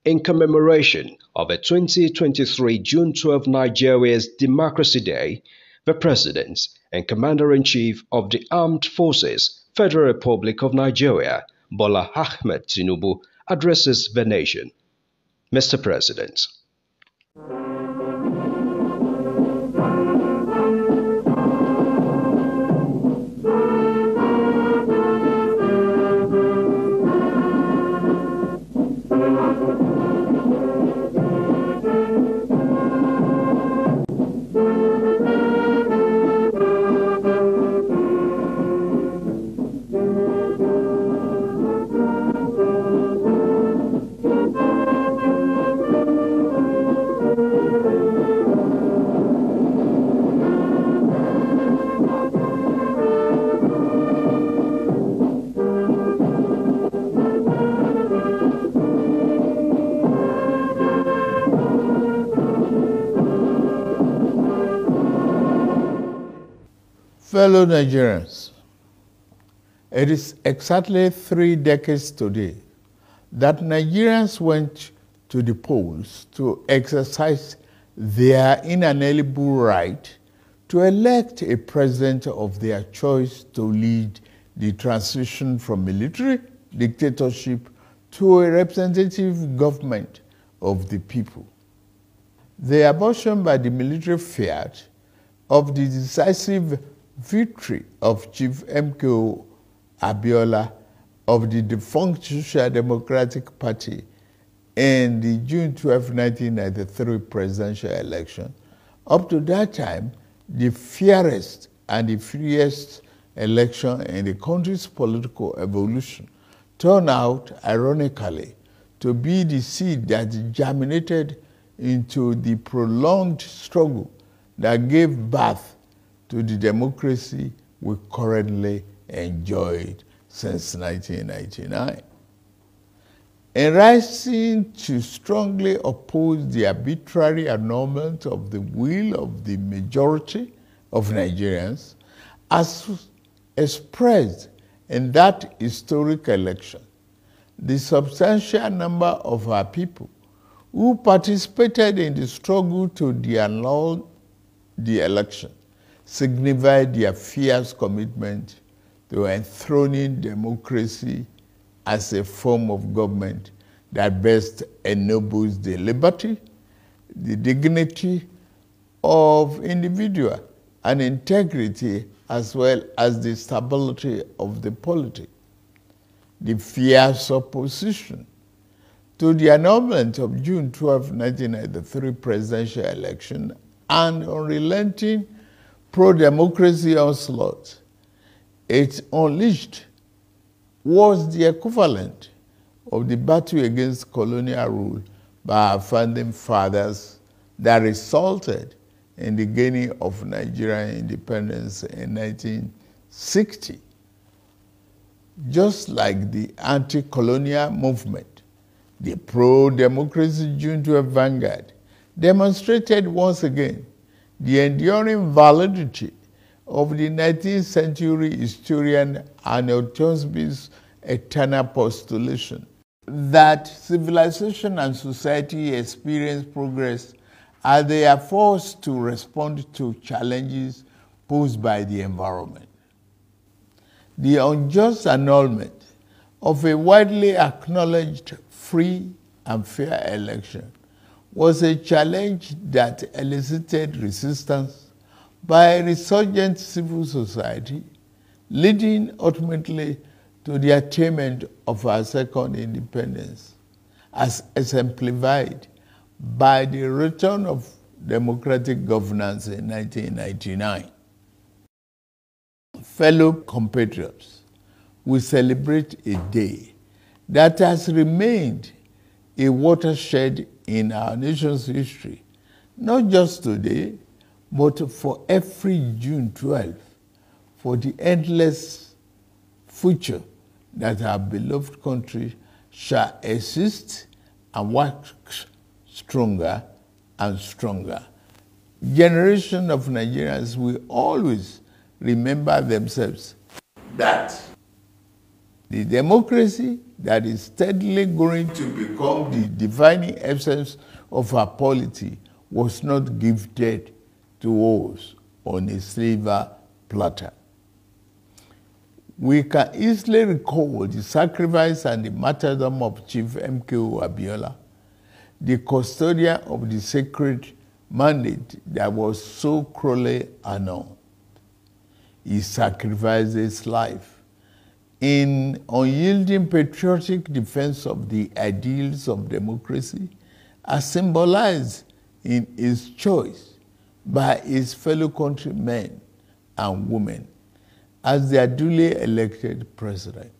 in commemoration of the 2023 June 12 Nigeria's Democracy Day, the President and Commander-in-Chief of the Armed Forces, Federal Republic of Nigeria, Bola Ahmed Tinubu, addresses the nation. Mr. President. Fellow Nigerians, it is exactly 3 decades today that Nigerians went to the polls to exercise their inalienable right to elect a president of their choice to lead the transition from military dictatorship to a representative government of the people. The abortion by the military fiat of the decisive victory of Chief MKO Abiola of the defunct Social Democratic Party in the June 12, 1993 presidential election, up to that time, the fairest and the freest election in the country's political evolution, turned out, ironically, to be the seed that germinated into the prolonged struggle that gave birth to the democracy we currently enjoyed since 1999. In rising to strongly oppose the arbitrary annulment of the will of the majority of Nigerians, as expressed in that historic election, the substantial number of our people who participated in the struggle to annul the election signified their fierce commitment to enthroning democracy as a form of government that best ennobles the liberty, the dignity of individual, and integrity, as well as the stability of the polity. The fierce opposition to the annulment of June 12, 1993 presidential election and unrelenting pro-democracy onslaught it unleashed was the equivalent of the battle against colonial rule by our founding fathers that resulted in the gaining of Nigerian independence in 1960. Just like the anti-colonial movement, the pro-democracy June 12 vanguard demonstrated once again the enduring validity of the 19th century historian Arnold Toynbee's eternal postulation that civilization and society experience progress as they are forced to respond to challenges posed by the environment. The unjust annulment of a widely acknowledged free and fair election was a challenge that elicited resistance by a resurgent civil society, leading ultimately to the attainment of our second independence, as exemplified by the return of democratic governance in 1999. Fellow compatriots, we celebrate a day that has remained a watershed in our nation's history, not just today, but for every June 12, for the endless future that our beloved country shall exist and work stronger and stronger. Generation of Nigerians will always remember themselves that The democracy that is steadily going to become the defining essence of our polity was not gifted to us on a silver platter. We can easily recall the sacrifice and the martyrdom of Chief M.K.O. Abiola, the custodian of the sacred mandate that was so cruelly annulled. He sacrificed his life in unyielding patriotic defense of the ideals of democracy, as symbolized in his choice by his fellow countrymen and women as their duly elected president.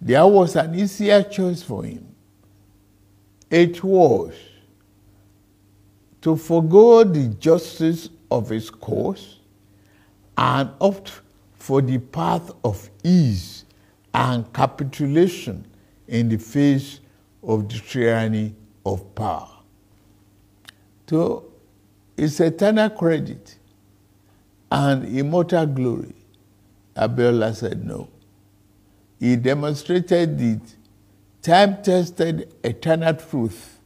There was an easier choice for him. It was to forgo the justice of his cause and opt for the path of ease and capitulation in the face of the tyranny of power. To his eternal credit and immortal glory, Abiola said no. He demonstrated the time-tested eternal truth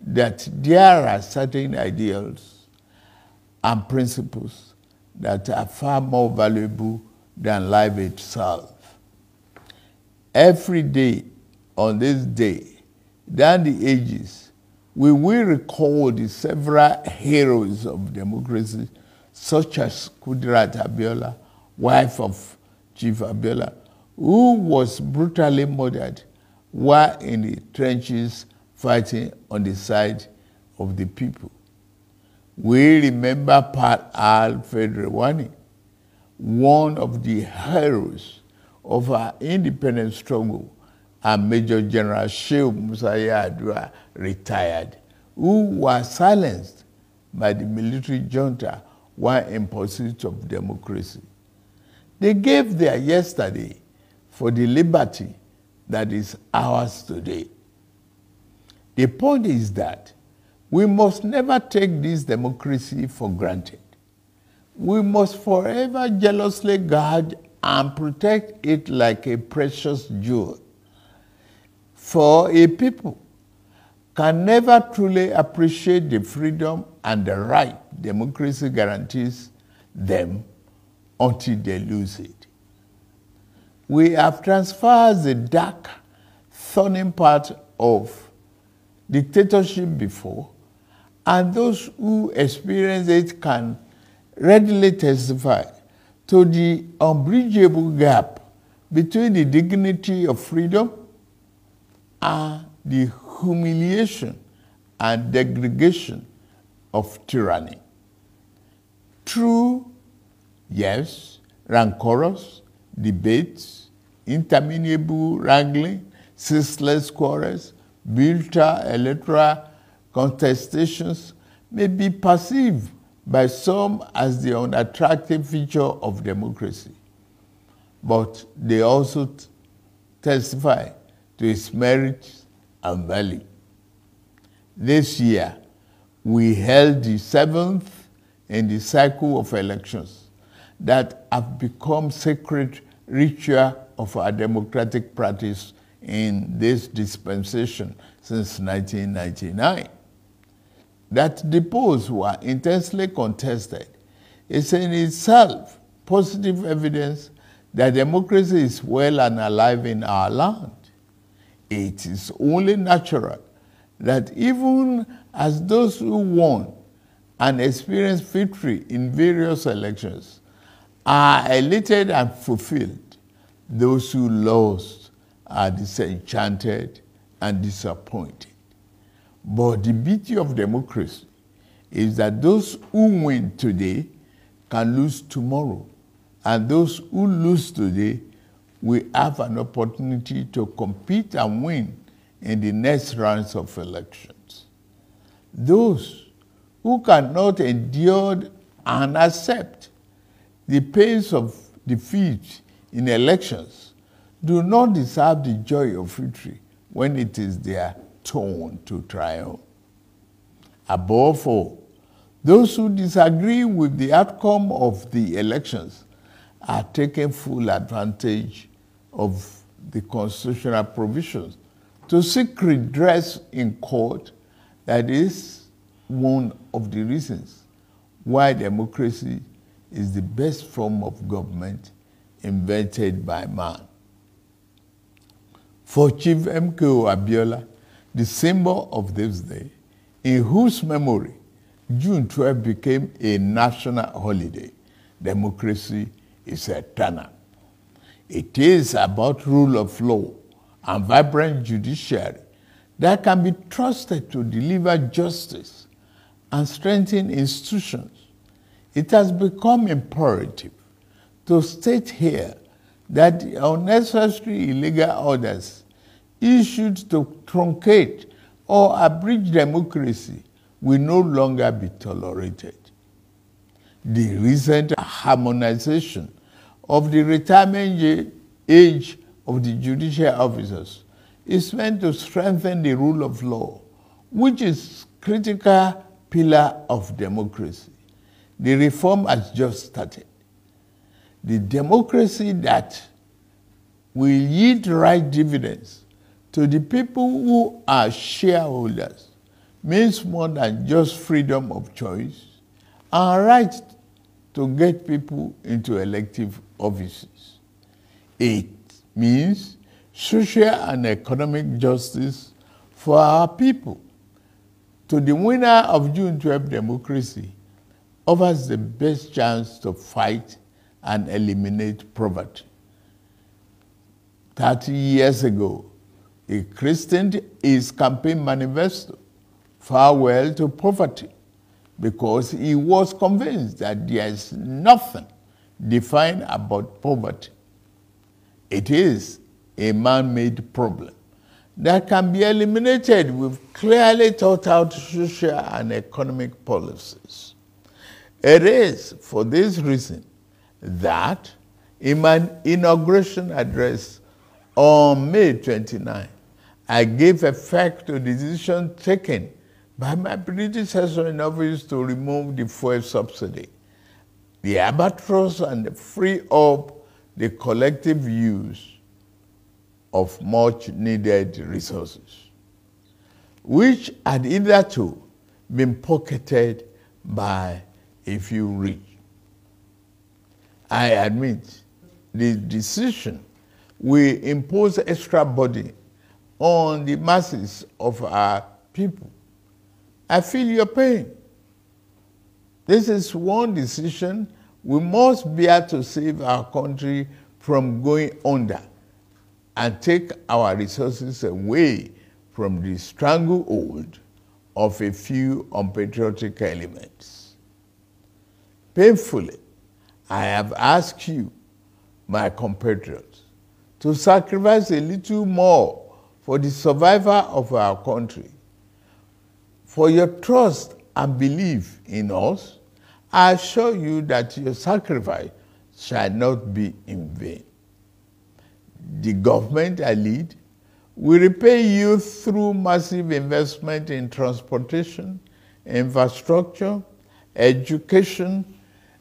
that there are certain ideals and principles that are far more valuable than life itself. Every day on this day, down the ages, we will recall the several heroes of democracy, such as Kudirat Abiola, wife of Chief Abiola, who was brutally murdered while in the trenches fighting on the side of the people. We remember Pat Alfred Rewani, one of the heroes of our independence struggle, and Major General Shehu Musaya Adua, retired, who was silenced by the military junta while in pursuit of democracy. They gave their yesterday for the liberty that is ours today. The point is that we must never take this democracy for granted. We must forever jealously guard and protect it like a precious jewel. For a people can never truly appreciate the freedom and the right democracy guarantees them until they lose it. We have transferred the dark, thorny part of dictatorship before, and those who experience it can readily testify to the unbridgeable gap between the dignity of freedom and the humiliation and degradation of tyranny. True, yes, rancorous debates, interminable wrangling, ceaseless quarrels, bitter electoral contestations may be perceived by some as the unattractive feature of democracy, but they also testify to its merits and value. This year, we held the 7th in the cycle of elections that have become sacred ritual of our democratic practice in this dispensation since 1999. That the polls were intensely contested is in itself positive evidence that democracy is well and alive in our land. It is only natural that even as those who won and experienced victory in various elections are elated and fulfilled, those who lost are disenchanted and disappointed. But the beauty of democracy is that those who win today can lose tomorrow, and those who lose today will have an opportunity to compete and win in the next rounds of elections. Those who cannot endure and accept the pains of defeat in elections do not deserve the joy of victory when it is their turn to triumph. Above all, those who disagree with the outcome of the elections are taking full advantage of the constitutional provisions to seek redress in court. That is one of the reasons why democracy is the best form of government invented by man. For Chief MKO Abiola, the symbol of this day, in whose memory June 12 became a national holiday, democracy is eternal. It is about rule of law and vibrant judiciary that can be trusted to deliver justice and strengthen institutions. It has become imperative to state here that the unnecessary illegal orders issued to truncate or abridge democracy will no longer be tolerated. The recent harmonization of the retirement age of the judicial officers is meant to strengthen the rule of law, which is a critical pillar of democracy. The reform has just started. The democracy that will yield right dividends to the people who are shareholders means more than just freedom of choice and right to get people into elective offices. It means social and economic justice for our people. To the winner of June 12 democracy offers the best chance to fight and eliminate poverty. 30 years ago, he christened his campaign manifesto, Farewell to Poverty, because he was convinced that there is nothing defined about poverty. It is a man-made problem that can be eliminated with clearly thought out social and economic policies. It is for this reason that in my inauguration address on May 29, I gave effect to the decision taken by my predecessor in office to remove the fuel subsidy, the albatross, and free up the collective use of much needed resources, which had hitherto been pocketed by a few rich. I admit the decision will impose extra burden on the masses of our people. I feel your pain. This is one decision we must bear to save our country from going under and take our resources away from the stranglehold of a few unpatriotic elements. Painfully, I have asked you, my compatriots, to sacrifice a little more for the survival of our country. For your trust and belief in us, I assure you that your sacrifice shall not be in vain. The government I lead will repay you through massive investment in transportation, infrastructure, education,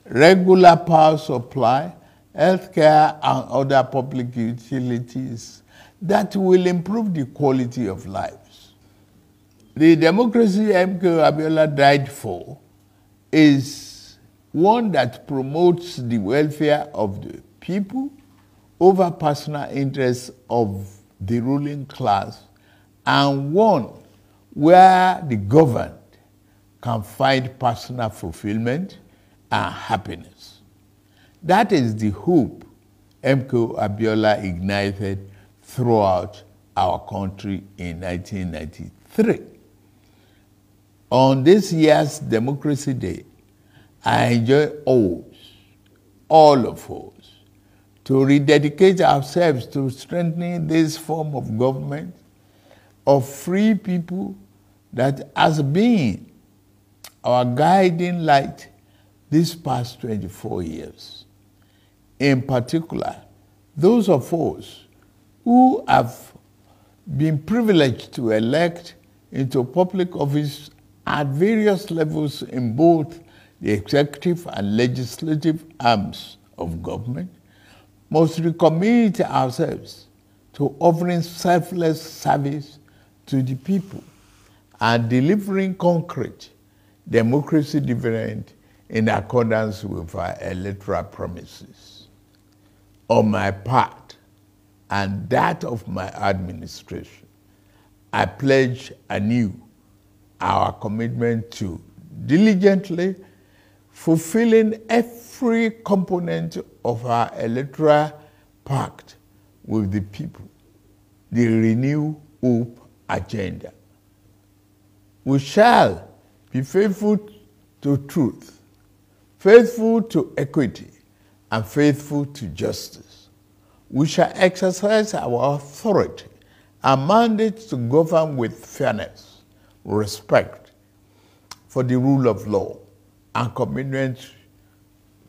regular power supply, healthcare, and other public utilities that will improve the quality of lives. The democracy MKO Abiola died for is one that promotes the welfare of the people over personal interests of the ruling class, and one where the governed can find personal fulfillment and happiness. That is the hope MKO Abiola ignited throughout our country in 1993. On this year's Democracy Day, I enjoy all of us, to rededicate ourselves to strengthening this form of government of free people that has been our guiding light these past 24 years. In particular, those of us who have been privileged to elect into public office at various levels in both the executive and legislative arms of government must recommit ourselves to offering selfless service to the people and delivering concrete democracy dividend in accordance with our electoral promises. On my part and that of my administration, I pledge anew our commitment to diligently fulfilling every component of our electoral pact with the people, the Renew Hope agenda. We shall be faithful to truth, faithful to equity, and faithful to justice. We shall exercise our authority and mandate to govern with fairness, respect for the rule of law, and commitment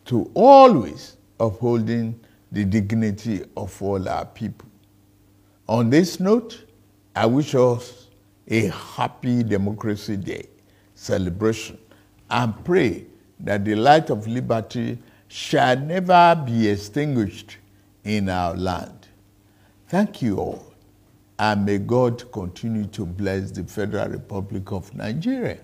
to always upholding the dignity of all our people. On this note, I wish us a happy Democracy Day celebration and pray that the light of liberty shall never be extinguished in our land. Thank you all, and may God continue to bless the Federal Republic of Nigeria.